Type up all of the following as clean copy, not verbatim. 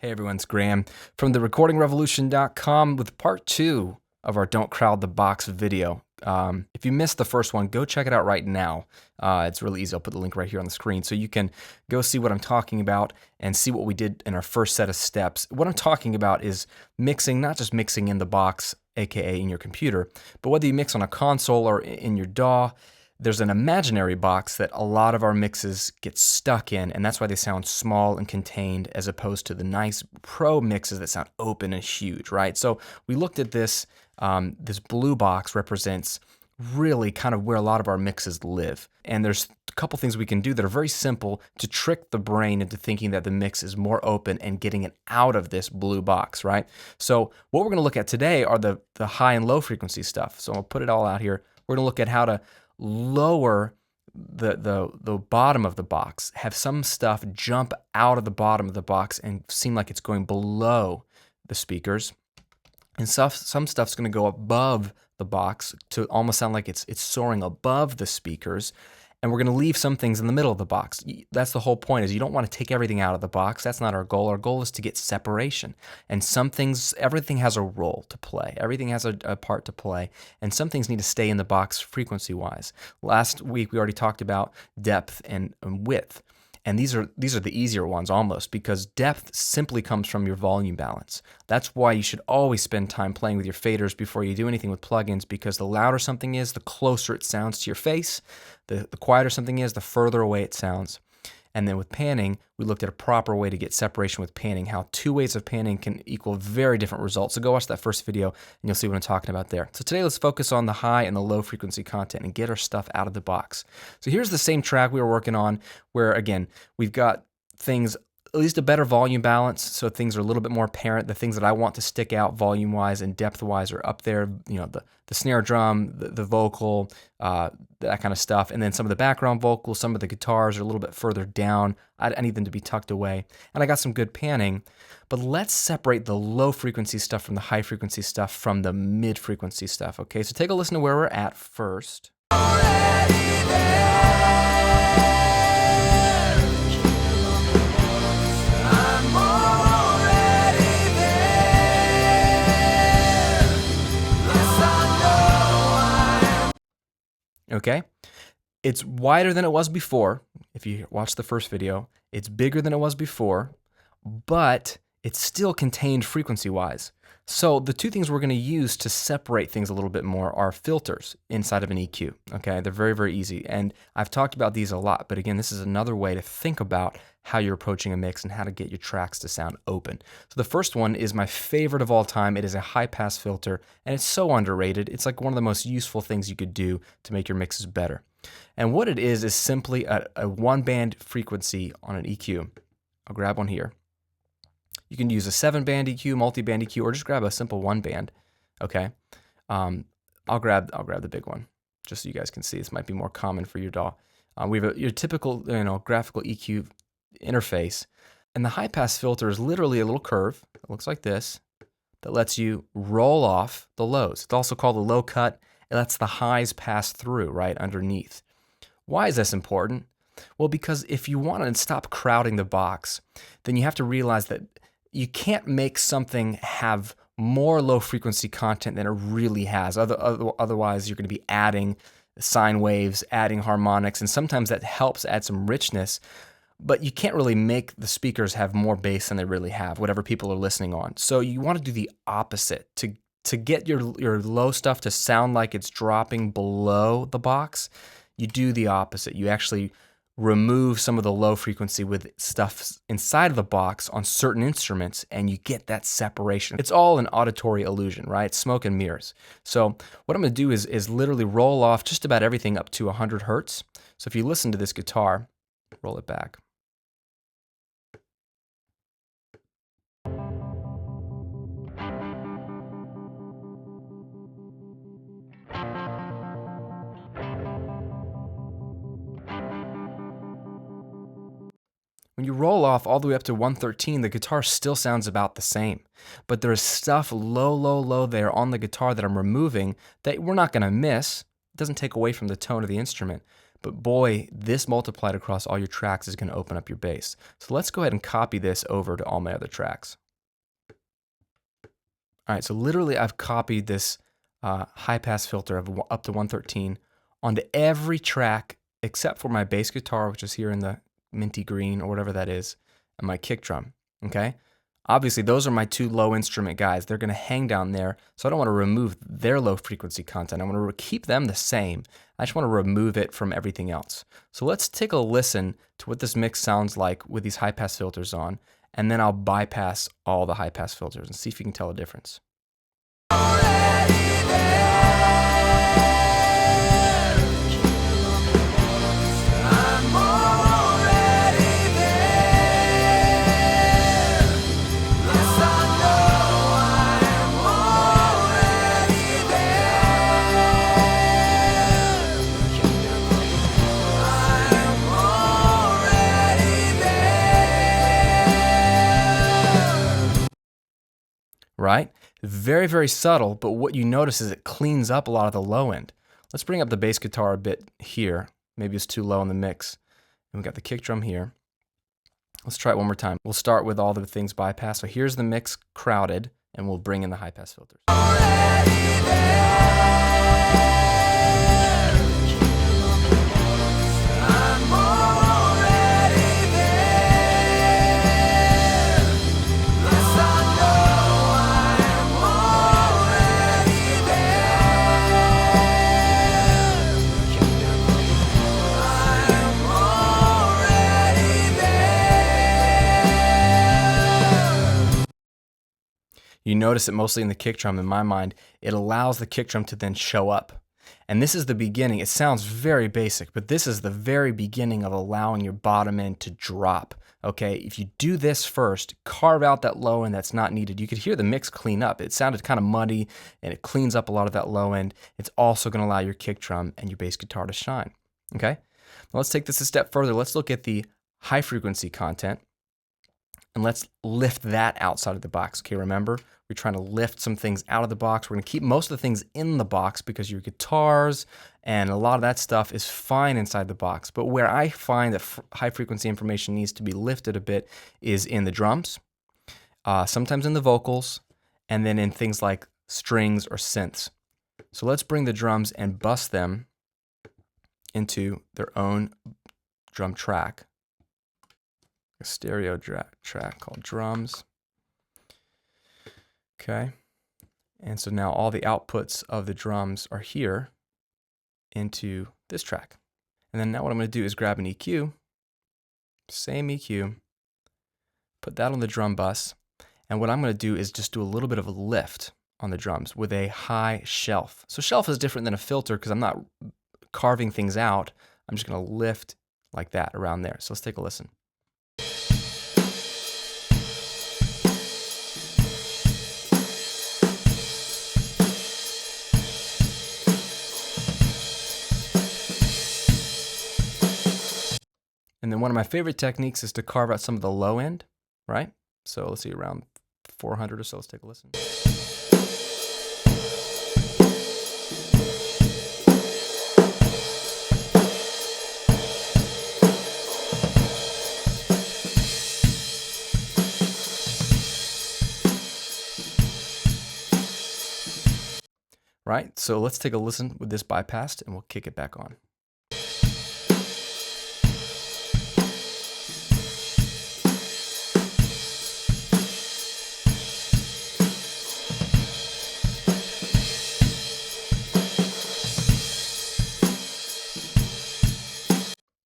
Hey everyone, it's Graham from therecordingrevolution.com with part 2 of our Don't Crowd the Box video. If you missed the first one, go check it out right now. It's really easy. I'll put the link right here on the screen so you can go see what I'm talking about and see what we did in our first set of steps. What I'm talking about is mixing, not just mixing in the box, aka in your computer, but whether you mix on a console or in your DAW. There's an imaginary box that a lot of our mixes get stuck in, and that's why they sound small and contained as opposed to the nice pro mixes that sound open and huge, right? So we looked at this. This blue box represents really kind of where a lot of our mixes live. And there's a couple things we can do that are very simple to trick the brain into thinking that the mix is more open and getting it out of this blue box, right? So what we're going to look at today are the high and low frequency stuff. So I'll put it all out here. We're going to look at how to lower the bottom of the box, have some stuff jump out of the bottom of the box and seem like it's going below the speakers, and some stuff's going to go above the box to almost sound like it's soaring above the speakers. And we're going to leave some things in the middle of the box. That's the whole point, is you don't want to take everything out of the box. That's not our goal. Our goal is to get separation. And some things, everything has a role to play. Everything has a part to play. And some things need to stay in the box frequency-wise. Last week, we already talked about depth and width. And these are the easier ones almost, because depth simply comes from your volume balance. That's why you should always spend time playing with your faders before you do anything with plugins, because the louder something is, the closer it sounds to your face. The quieter something is, the further away it sounds. And then with panning, we looked at a proper way to get separation with panning, how 2 ways of panning can equal very different results. So go watch that first video and you'll see what I'm talking about there. So today let's focus on the high and the low frequency content and get our stuff out of the box. So here's the same track we were working on where, again, we've got things, at least a better volume balance, so things are a little bit more apparent. The things that I want to stick out volume-wise and depth-wise are up there, you know, the snare drum, the vocal, that kind of stuff. And then some of the background vocals, some of the guitars are a little bit further down. I need them to be tucked away. And I got some good panning. But let's separate the low-frequency stuff from the high-frequency stuff from the mid-frequency stuff, okay? So take a listen to where we're at first. Okay, it's wider than it was before. If you watch the first video, it's bigger than it was before, but it's still contained frequency-wise. So the two things we're going to use to separate things a little bit more are filters inside of an EQ. Okay, they're very, very easy. And I've talked about these a lot, but again, this is another way to think about how you're approaching a mix and how to get your tracks to sound open. So the first one is my favorite of all time. It is a high-pass filter, and it's so underrated. It's like one of the most useful things you could do to make your mixes better. And what it is simply a one-band frequency on an EQ. I'll grab one here. You can use a 7-band EQ, multi-band EQ, or just grab a simple 1-band. Okay, I'll grab the big one just so you guys can see. This might be more common for your DAW. We have your typical, graphical EQ interface, and the high-pass filter is literally a little curve. It looks like this that lets you roll off the lows. It's also called a low cut. It lets the highs pass through right underneath. Why is this important? Well, because if you want to stop crowding the box, then you have to realize that you can't make something have more low frequency content than it really has. Otherwise, you're going to be adding sine waves, adding harmonics, and sometimes that helps add some richness. But you can't really make the speakers have more bass than they really have, whatever people are listening on. So you want to do the opposite. To get your low stuff to sound like it's dropping below the box, you do the opposite. You actually remove some of the low frequency with stuff inside of the box on certain instruments, and you get that separation. It's all an auditory illusion, right? Smoke and mirrors. So what I'm going to do is literally roll off just about everything up to 100 hertz. So if you listen to this guitar, roll it back. When you roll off all the way up to 113, the guitar still sounds about the same. But there's stuff low there on the guitar that I'm removing that we're not going to miss. It doesn't take away from the tone of the instrument. But boy, this multiplied across all your tracks is going to open up your bass. So let's go ahead and copy this over to all my other tracks. All right, so literally I've copied this high pass filter of up to 113 onto every track except for my bass guitar, which is here in the minty green or whatever that is, and my kick drum, okay? Obviously, those are my two low instrument guys. They're gonna hang down there, so I don't wanna remove their low frequency content. I wanna keep them the same. I just wanna remove it from everything else. So let's take a listen to what this mix sounds like with these high pass filters on, and then I'll bypass all the high pass filters and see if you can tell a difference. Right? Very, very subtle, but what you notice is it cleans up a lot of the low end. Let's bring up the bass guitar a bit here. Maybe it's too low in the mix. And we got the kick drum here. Let's try it one more time. We'll start with all the things bypassed. So here's the mix crowded, and we'll bring in the high pass filters. You notice it mostly in the kick drum. In my mind, it allows the kick drum to then show up. And this is the beginning. It sounds very basic, but this is the very beginning of allowing your bottom end to drop. Okay, if you do this first, carve out that low end that's not needed. You could hear the mix clean up. It sounded kind of muddy, and it cleans up a lot of that low end. It's also going to allow your kick drum and your bass guitar to shine. Okay, now let's take this a step further. Let's look at the high frequency content, and let's lift that outside of the box. Okay, remember, we're trying to lift some things out of the box. We're going to keep most of the things in the box because your guitars and a lot of that stuff is fine inside the box. But where I find that high frequency information needs to be lifted a bit is in the drums, sometimes in the vocals, and then in things like strings or synths. So let's bring the drums and bust them into their own drum track. A stereo track called drums. Okay, and so now all the outputs of the drums are here into this track. And then now what I'm going to do is grab an EQ, same EQ, put that on the drum bus, and what I'm going to do is just do a little bit of a lift on the drums with a high shelf. So shelf is different than a filter because I'm not carving things out. I'm just going to lift like that around there. So let's take a listen. And then one of my favorite techniques is to carve out some of the low end, right? So let's see, around 400 or so. Let's take a listen. Right? So let's take a listen with this bypassed and we'll kick it back on.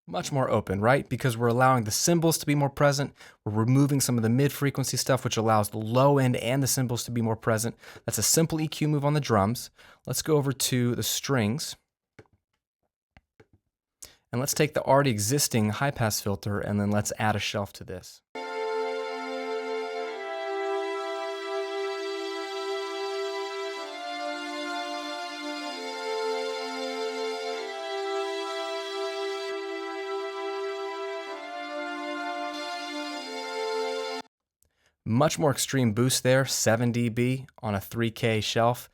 Much more open, right? Because we're allowing the cymbals to be more present. We're removing some of the mid-frequency stuff, which allows the low end and the cymbals to be more present. That's a simple EQ move on the drums. Let's go over to the strings. And let's take the already existing high-pass filter and then let's add a shelf to this. Much more extreme boost there, 7 dB on a 3K shelf.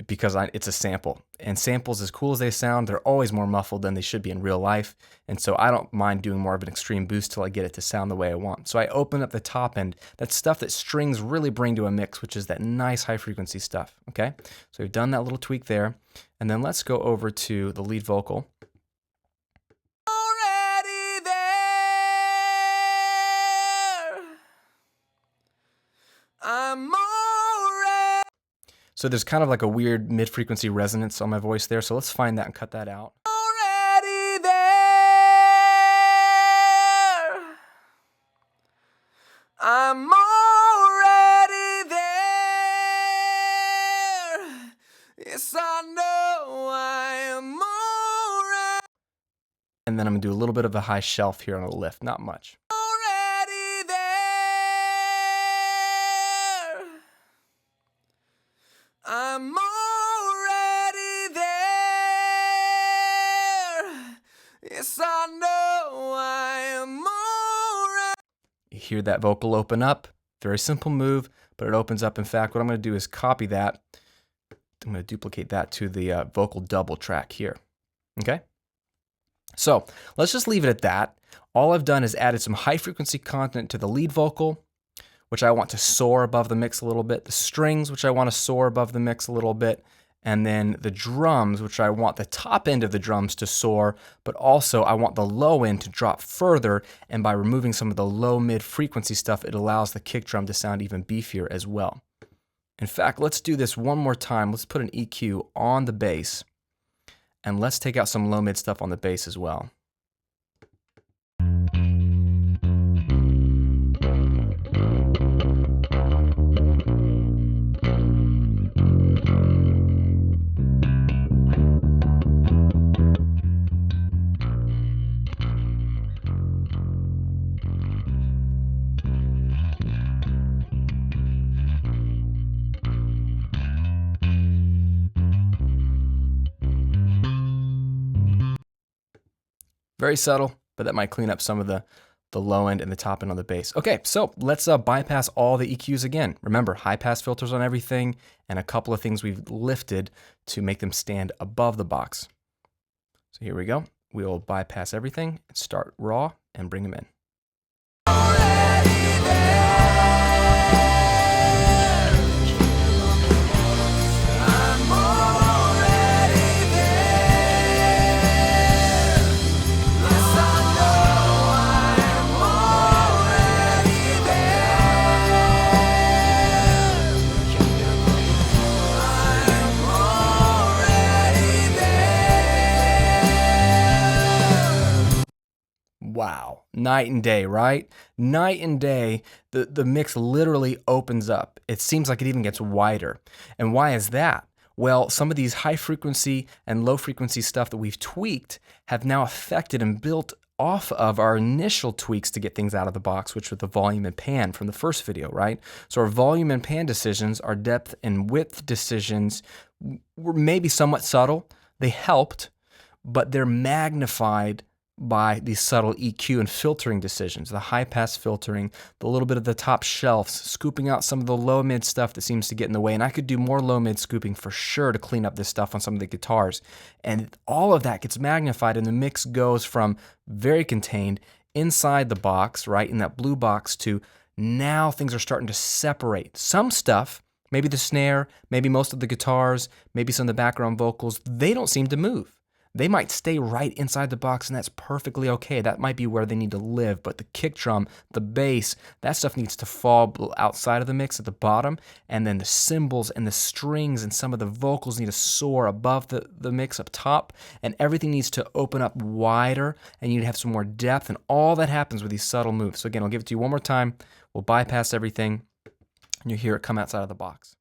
because it's a sample. And samples, as cool as they sound, they're always more muffled than they should be in real life. And so I don't mind doing more of an extreme boost till I get it to sound the way I want. So I open up the top end, that stuff that strings really bring to a mix, which is that nice high frequency stuff, okay? So we've done that little tweak there. And then let's go over to the lead vocal. Already there. I'm So there's kind of like a weird mid-frequency resonance on my voice there. So let's find that and cut that out. Already there. I'm already there. Yes, I know I am already. And then I'm gonna do a little bit of a high shelf here on a lift, not much. Already there. I'm already there. Yes, I know I am already. You hear that vocal open up. Very simple move, but it opens up. In fact, what I'm going to do is copy that. I'm going to duplicate that to the vocal double track here. Okay? So let's just leave it at that. All I've done is added some high frequency content to the lead vocal, which I want to soar above the mix a little bit, the strings, which I want to soar above the mix a little bit, and then the drums, which I want the top end of the drums to soar, but also I want the low end to drop further, and by removing some of the low mid frequency stuff, it allows the kick drum to sound even beefier as well. In fact, let's do this one more time. Let's put an EQ on the bass, and let's take out some low mid stuff on the bass as well. Very subtle, but that might clean up some of the low end and the top end on the bass. Okay, so let's bypass all the EQs again. Remember, high pass filters on everything, and a couple of things we've lifted to make them stand above the box. So here we go. We'll bypass everything, start raw, and bring them in. Wow, night and day, right? Night and day, the mix literally opens up. It seems like it even gets wider. And why is that? Well, some of these high frequency and low frequency stuff that we've tweaked have now affected and built off of our initial tweaks to get things out of the box, which were the volume and pan from the first video, right? So our volume and pan decisions, our depth and width decisions were maybe somewhat subtle. They helped, but they're magnified by these subtle EQ and filtering decisions, the high pass filtering, the little bit of the top shelves, scooping out some of the low mid stuff that seems to get in the way. And I could do more low mid scooping for sure to clean up this stuff on some of the guitars. And all of that gets magnified, and the mix goes from very contained inside the box, right, in that blue box, to now things are starting to separate. Some stuff, maybe the snare, maybe most of the guitars, maybe some of the background vocals, they don't seem to move. They might stay right inside the box, and that's perfectly okay. That might be where they need to live, but the kick drum, the bass, that stuff needs to fall outside of the mix at the bottom, and then the cymbals and the strings and some of the vocals need to soar above the mix up top, and everything needs to open up wider, and you need to have some more depth, and all that happens with these subtle moves. So again, I'll give it to you one more time. We'll bypass everything, and you hear it come outside of the box.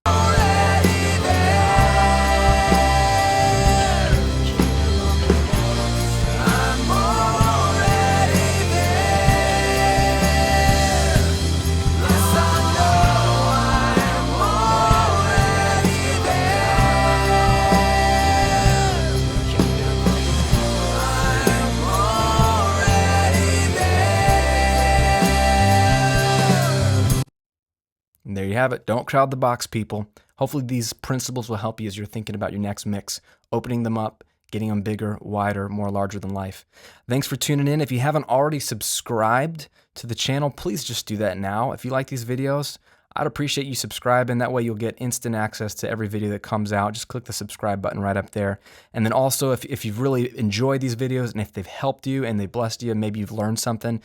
And there you have it. Don't crowd the box, people. Hopefully these principles will help you as you're thinking about your next mix, opening them up, getting them bigger, wider, more larger than life. Thanks for tuning in. If you haven't already subscribed to the channel, please just do that now. If you like these videos, I'd appreciate you subscribing. That way you'll get instant access to every video that comes out. Just click the subscribe button right up there. And then also, if you've really enjoyed these videos and if they've helped you and they blessed you and maybe you've learned something,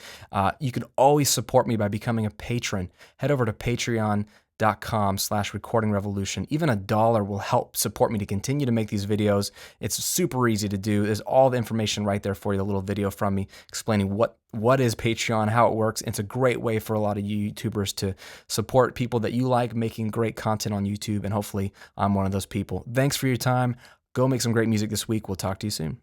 you can always support me by becoming a patron. Head over to patreon.com/recordingrevolution. Even $1 will help support me to continue to make these videos. It's super easy to do. There's all the information right there for you, a little video from me explaining what is Patreon, how it works. It's a great way for a lot of you YouTubers to support people that you like making great content on YouTube, and hopefully I'm one of those people. Thanks for your time. Go make some great music this week. We'll talk to you soon.